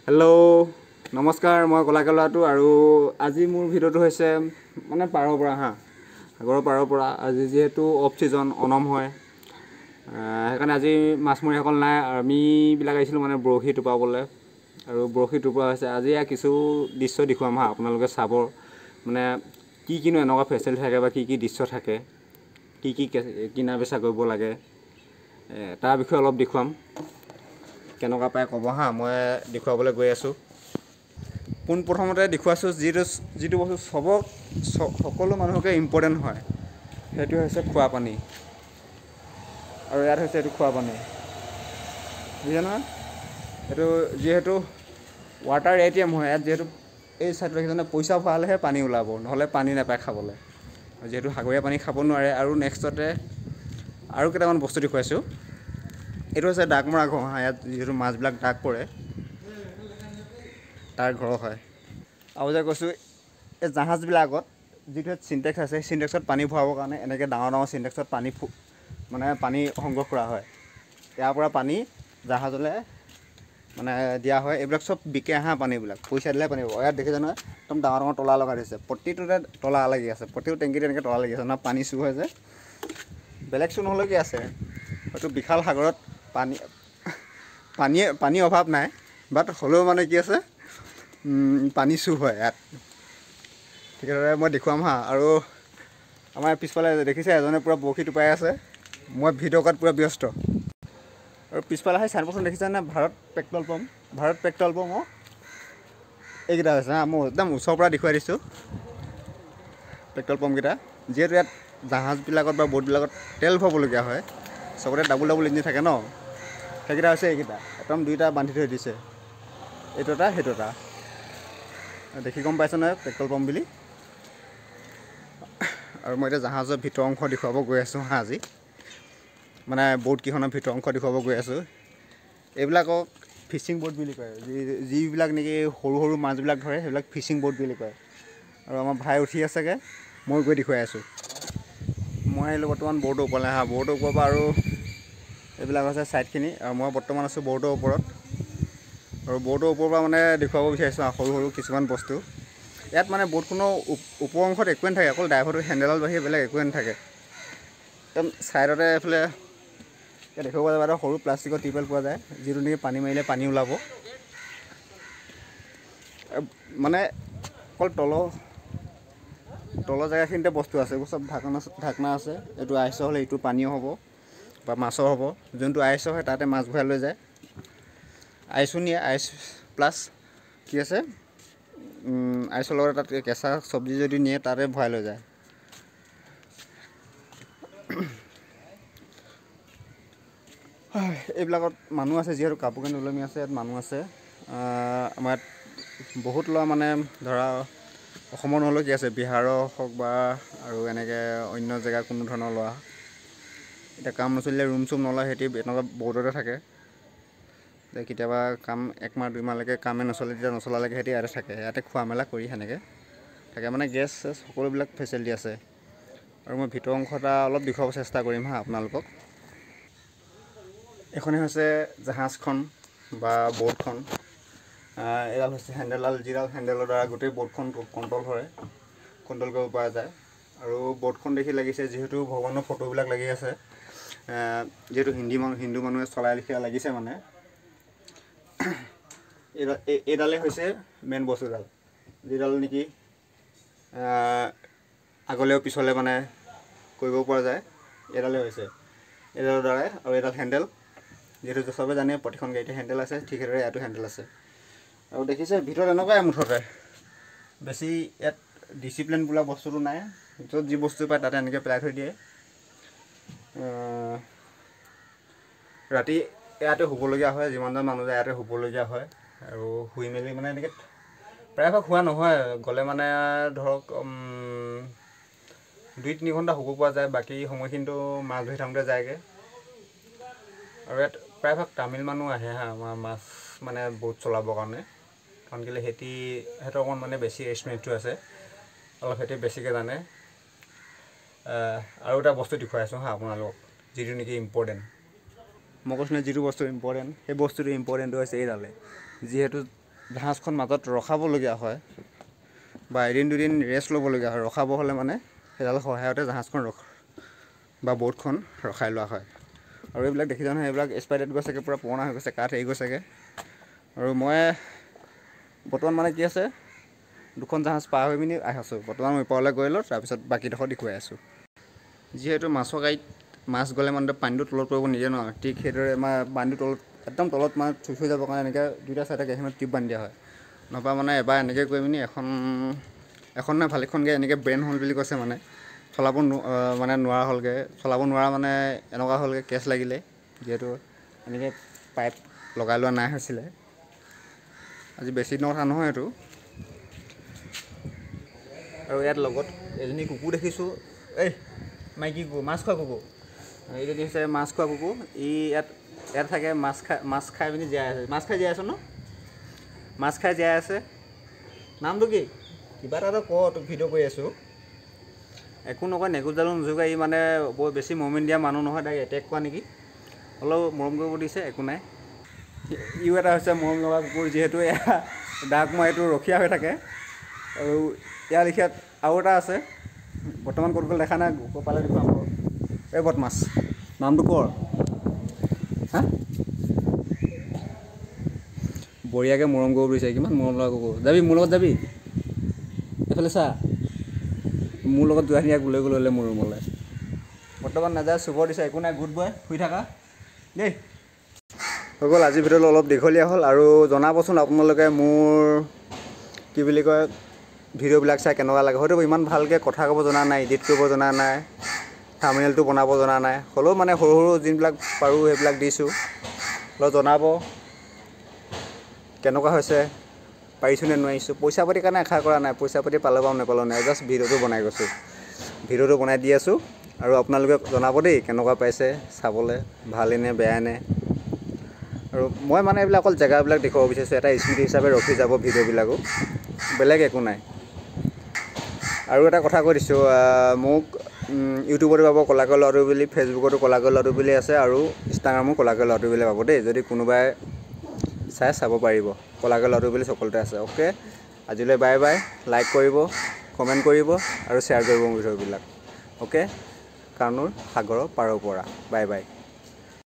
Hello' নমস্কাৰ, মই কলাকালুৱাটো আৰু আজি মোৰ ভিডিঅ'টো হৈছে মানে পাৰৰ পৰা সাগৰৰ পাৰৰ পৰা। আজি যিহেতু অফ ছিজন অনম হয়, সেইকাৰণে আজি মাছমৰীয়াসকল নাই। আমিবিলাক আহিছিলোঁ মানে বৰশী টোপাবলৈ, আৰু বৰশী টোপোৱা হৈছে। আজি কিছু দৃশ্য দেখুৱাম আপোনালোকে চাব, মানে কিনো এনেকুৱা ফেচিলিটি থাকে বা কি দৃশ্য থাকে, কি কিনা বেচা কৰিব লাগে, তাৰ বিষয়ে অলপ দেখুৱাম। কেনেকুৱা পায় ক'ব মই দেখুৱাবলৈ গৈ আছোঁ। পোনপ্ৰথমতে দেখুৱাইছোঁ যিটো বস্তু সকলো মানুহকে ইম্পৰ্টেণ্ট হয়, সেইটো হৈছে খোৱা পানী। আৰু ইয়াত হৈছে এইটো খোৱা পানী, বুজিছে নহয়? এইটো যিহেতু ৱাটাৰ ATM হয়, ইয়াত যিহেতু এই ছাইডত দেখিছেনে, পইচা ভৰালেহে পানী ওলাব, নহ'লে পানী নাপায় খাবলৈ। যিহেতু সাগৰীয়া পানী খাব নোৱাৰে। আৰু নেক্সটতে আৰু কেইটামান বস্তু দেখুৱাইছোঁ। এইটো হৈছে ডাক মৰা ঘৰ ইয়াত যিহেতু মাছবিলাক ডাক পৰে, তাৰ ঘৰ হয়। আৰু যে কৈছোঁ, এই জাহাজবিলাকত যিটো চিনটেক্স আছে, চিনটেক্সত পানী ভৰাবৰ কাৰণে এনেকৈ ডাঙৰ চিনটেক্সত পানী সংগ্ৰহ কৰা হয়। ইয়াৰ পৰা পানী জাহাজলৈ মানে দিয়া হয়। এইবিলাক চব বিকে পানীবিলাক পইচা দিলে পানী পাব। ইয়াত দেখিছে নহয়, একদম ডাঙৰ তলা লগাই দিছে, প্ৰতিটোতে তলা লাগি আছে, প্ৰতিটো টেংকিতে এনেকৈ তলা লাগি আছে না। পানী চুৰ হয় যে, বেলেগ চুৰ নহ'লেও কি আছে, হয়তো বিশাল সাগৰত পানীৰ অভাৱ নাই, বাট হ'লেও মানে কি আছে, পানী চুৰ হয় ইয়াত। ঠিকেদৰে মই দেখুৱাম আৰু আমাৰ পিছফালে দেখিছে এজনে পূৰা বৰশী টোপাই আছে, মই ভিডিঅ' কৰাত পূৰা ব্যস্ত। আৰু পিছফালে সেই চাইনবোৰ্ডখন দেখিছেনে, ভাৰত পেট্ৰল পাম্প এইকেইটা হৈছে মই একদম ওচৰৰ পৰা দেখুৱাই দিছোঁ পেট্ৰল পাম্পকেইটা। যিহেতু ইয়াত জাহাজবিলাকত বা ব'টবিলাকত তেল ভৰাবলগীয়া হয়, চবতে ডাবুল ইঞ্জিন থাকে ন, সেইকেইটা হৈছে এইকেইটা। একদম দুইটা বান্ধি থৈ দিছে, এইটো এটা সেইটো এটা। দেখি গম পাইছে নহয় পেট্ৰল পাম্প বুলি। আৰু মই এতিয়া জাহাজৰ ভিতৰ অংশ দেখুৱাব গৈ আছোঁ আজি, মানে ব'টকেইখনৰ ভিতৰ অংশ দেখুৱাব গৈ আছোঁ। এইবিলাকক ফিচিং ব'ট বুলি কয়, যিবিলাক নেকি সৰু মাছবিলাক ধৰে, সেইবিলাক ফিচিং ব'ট বুলি কয়। আৰু আমাৰ ভাই উঠি আছেগৈ, মই গৈ দেখুৱাই আছোঁ। মই আহিলোঁ বৰ্তমান ব'টৰ ওপৰলৈ ব'টৰ ওপৰৰ পৰা, আৰু এইবিলাক হৈছে ছাইডখিনি, আৰু মই বৰ্তমান আছোঁ ব'টৰ ওপৰত। আৰু ব'টৰ ওপৰৰ পৰা মানে দেখুৱাব বিচাৰিছোঁ সৰু কিছুমান বস্তু। ইয়াত মানে ব'টখনৰ ওপৰ অংশত একোৱে নাথাকে, অকল ড্ৰাইভাৰটো হেণ্ডেলৰ বাহিৰে বেলেগ একোৱে নাথাকে। একদম ছাইডতে এইফালে দেখিব পোৱা যাব, সৰু প্লাষ্টিকৰ টিউবৱেল পোৱা যায়, যিটো নেকি পানী মাৰিলে পানী ওলাব। মানে অকল তলৰ জেগাখিনিতে বস্তু আছে, এইবোৰ চব ঢাকনা আছে। এইটো আইচৰ হ'লে এইটো পানীও হ'ব বা মাছৰ হ'ব। যোনটো আইচৰ হয় তাতে মাছ ভৰাই লৈ যায়, আইচো নিয়ে, আইচ প্লাছ কি আছে, আইচৰ লগত তাত কেঁচা চব্জি যদি নিয়ে তাতে ভৰাই লৈ যায়। এইবিলাকত মানুহ আছে, যিহেতু কাপোৰ কানি ওলমি আছে, ইয়াত মানুহ আছে। আমাৰ ইয়াত বহুত ল'ৰা মানে ধৰা অসমৰ নহ'লেও কি আছে, বিহাৰৰ হওক বা আৰু এনেকৈ অন্য জেগাৰ কোনো ধৰণৰ ল'ৰা, এতিয়া কাম নচলিলে ৰুম চুম নলয়, সিহঁতি এনেকুৱা ব'টতে থাকে। কেতিয়াবা কাম 1 মাহ 2 মাহলৈকে কামে নচলে, তেতিয়া নচলালৈকে সিহঁতি ইয়াতে থাকে, ইয়াতে খোৱা মেলা কৰি সেনেকৈ থাকে। মানে গেছ চেছ সকলোবিলাক ফেচিলিটি আছে। আৰু মই ভিতৰ অংশ এটা অলপ দেখুৱাব চেষ্টা কৰিম আপোনালোকক। এইখনেই হৈছে জাহাজখন বা ব'টখন। এডাল হৈছে হেণ্ডেলডাল, যিডাল হেণ্ডেলৰ দ্বাৰা গোটেই ব'টখন কণ্ট্ৰল কৰিব পৰা যায়। আৰু ব'টখন দেখি লাগিছে, যিহেতু ভগৱানৰ ফটোবিলাক লাগি আছে, যিহেতু হিন্দু মানুহে চলাই লিখা লাগিছে মানে। এইডালেই হৈছে মেইন বস্তুডাল, যিডাল নেকি আগলৈও পিছলৈ মানে কৰিব পৰা যায়। এইডালেই হৈছে এইডালৰ দ্বাৰাই। আৰু এইডাল হেণ্ডেল, যিহেতু চবে জানে প্ৰতিখন গাড়ীতে হেণ্ডেল আছে, ঠিক সেইদৰে ইয়াতো হেণ্ডেল আছে। আৰু দেখিছে ভিতৰত এনেকুৱাই মুঠতে, বেছি ইয়াত ডিচিপ্লিন বোলা বস্তুটো নাই। য'ত যি বস্তু পায় তাতে এনেকৈ পেলাই থৈ দিয়ে। ৰাতি ইয়াতে শুবলগীয়া হয়, যিমানজন মানুহ যায় ইয়াতে শুবলগীয়া হয়। আৰু শুই মেলি মানে এনেকৈ প্ৰায়ভাগ শুৱা নহয়, গ'লে মানে ধৰক 2-3 ঘণ্টা শুব পৰা যায়, বাকী সময়খিনিতো মাছ ধৰি থাকোঁতে যায়গৈ। আৰু ইয়াত প্ৰায়ভাগ তামিল মানুহ আহে আমাৰ মাছ মানে ব'ট চলাবৰ কাৰণে, কাৰণ কেলৈ সিহঁতৰ অকণমান মানে বেছি এক্সপিৰিয়েঞ্চটো আছে, অলপ সিহঁতে বেছিকৈ জানে। আৰু এটা বস্তু দেখুৱাই আছোঁ আপোনালোকক, যিটো নেকি ইম্পৰ্টেণ্ট। মই কৈছোঁ যিটো বস্তু ইম্পৰ্টেণ্ট, সেই বস্তুটো ইম্পৰ্টেণ্টটো হৈছে এইডালে। যিহেতু জাহাজখন মাজত ৰখাবলগীয়া হয় বা এদিন দুদিন ৰেষ্ট ল'বলগীয়া হয়। ৰখাব হ'লে মানে সেইডাল সহায়তে জাহাজখন বা ব'টখন ৰখাই লোৱা হয়। আৰু এইবিলাক দেখিছা নহয়, এইবিলাক এক্সপায়াৰ্ড গৈ চাগে, পূৰা পুৰণা হৈ গৈছে, কাঠ এৰি গৈছেগৈ। আৰু মই বৰ্তমান মানে কি আছে, দুখন জাহাজ পাৰ হৈ পিনি আছোঁ। বৰ্তমান মই ওপৰলৈ গৈ লওঁ, তাৰপিছত বাকীডোখৰ দেখুৱাই আছোঁ। যিহেতু মাছৰ গাড়ীত মাছ গ'লে মানে পানীটো তলত পৰিব নিদিয়ে ন, ঠিক সেইদৰে আমাৰ পানীটো তলত একদম তলত মানে থৈ যাবৰ কাৰণে এনেকৈ দুইটা চাইডে গাড়ীখনত টিউব বান্ধি দিয়া হয়। নহবা মানে এবাৰ এনেকৈ কৰি পিনি এখন নে ভালেখন গাড়ী এনেকৈ ব্ৰেণ্ড হ'ল বুলি কৈছে, মানে চলাব মানে নোৱাৰা হ'লগৈ। চলাব নোৱাৰা মানে এনেকুৱা হ'লগৈ, কেছ লাগিলে, যিহেতু এনেকৈ পাইপ লগাই লোৱা নাই হৈছিলে। আজি বেছি দিনৰ কথা নহয় এইটো। আৰু ইয়াত লগত এজনী কুকুৰ দেখিছোঁ, এই মাইকী কুকুৰ, মাছ খোৱা কুকুৰ। এইজনী হৈছে মাছ খোৱা কুকুৰ। ই ইয়াত থাকে, মাছ খাই পিনি জীয়াই আছে। মাছ খাই জীয়াই আছে ন? মাছ খাই জীয়াই আছে। নামটো কি? কিবা এটা ক, তোক ভিডিঅ' কৰি আছোঁ। একো নকয়, নেগুৰডালো নোজোকায়। ই মানে বৰ বেছি মৰম দিয়া মানুহ নহয়, তাক এটেক কৰা নেকি, অলপ মৰম কৰিব দিছে, একো নাই। ইও এটা হৈছে মৰম লগা কুকুৰ, যিহেতু এয়া ডাক মাৰিটো ৰখীয়া হৈ থাকে। আৰু ইয়াৰ লেখীয়াত আৰু এটা আছে, বৰ্তমান ক'ত গ'ল দেখা নাই, পালে দেখুৱাম বাৰু। এই বদমাছ, নামটো কৰ। হা, বঢ়িয়াকৈ মৰম কৰিব বিচাৰে, কিমান মৰম লগা কুকুৰ। যাবি মোৰ লগত, যাবি এইফালে চা, মোৰ লগত যোৱাখিনি ইয়াক লৈ গ'লে মোৰ ৰুমলৈ। বৰ্তমান নাযায়, চুবৰ দিছে, একো নাই, গুড বয়, শুই থাকা দেই। হৈ গ'ল আজিৰ ভিডিঅ'টো অলপ দীঘলীয়া হ'ল। আৰু জনাবচোন আপোনালোকে মোৰ কি বুলি কয়, ভিডিঅ'বিলাক চাই কেনেকুৱা লাগে। হয়তো ইমান ভালকৈ কথা ক'ব জনা নাই, এডিট কৰিব জনা নাই, থাম্বনেইলটো বনাব জনা নাই, হ'লেও মানে সৰু সৰু যিবিলাক পাৰোঁ সেইবিলাক দিছোঁ। অলপ জনাব কেনেকুৱা হৈছে, পাৰিছোঁ নে নোৱাৰিছোঁ। পইচা পাতিৰ কাৰণে আশা কৰা নাই, পইচা পাতি পালে পাম নাপালেও নাই, জাষ্ট ভিডিঅ'টো বনাই গৈছোঁ, ভিডিঅ'টো বনাই দি আছোঁ। আৰু আপোনালোকে জনাব দেই কেনেকুৱা পাইছে চাবলৈ, ভালেই নে বেয়াই নে। আৰু মই মানে এইবিলাক অকল জেগাবিলাক দেখুৱাব বিচাৰিছোঁ, এটা স্মৃতি হিচাপে ৰখি যাব ভিডিঅ'বিলাকো, বেলেগ একো নাই। আৰু এটা কথা কৈ দিছোঁ, মোক ইউটিউবতো পাব কলাকৈ ল'ৰাটো বুলি, ফেচবুকতো কলাকৈ ল'ৰাটো বুলি আছে, আৰু ইনষ্টাগ্ৰামো কলাকৈ ল'ৰাটো বুলি পাব দেই, যদি কোনোবাই চাব পাৰিব। কলাকৈ ল'ৰাটো বুলি সকলোতে আছে। অ'কে, আজিলৈ বাই বাই। লাইক কৰিব, কমেণ্ট কৰিব আৰু শ্বেয়াৰ কৰিব ভিডিঅ'বিলাক। অ'কে, কানুৰ সাগৰৰ পাৰৰ পৰা। Bye bye.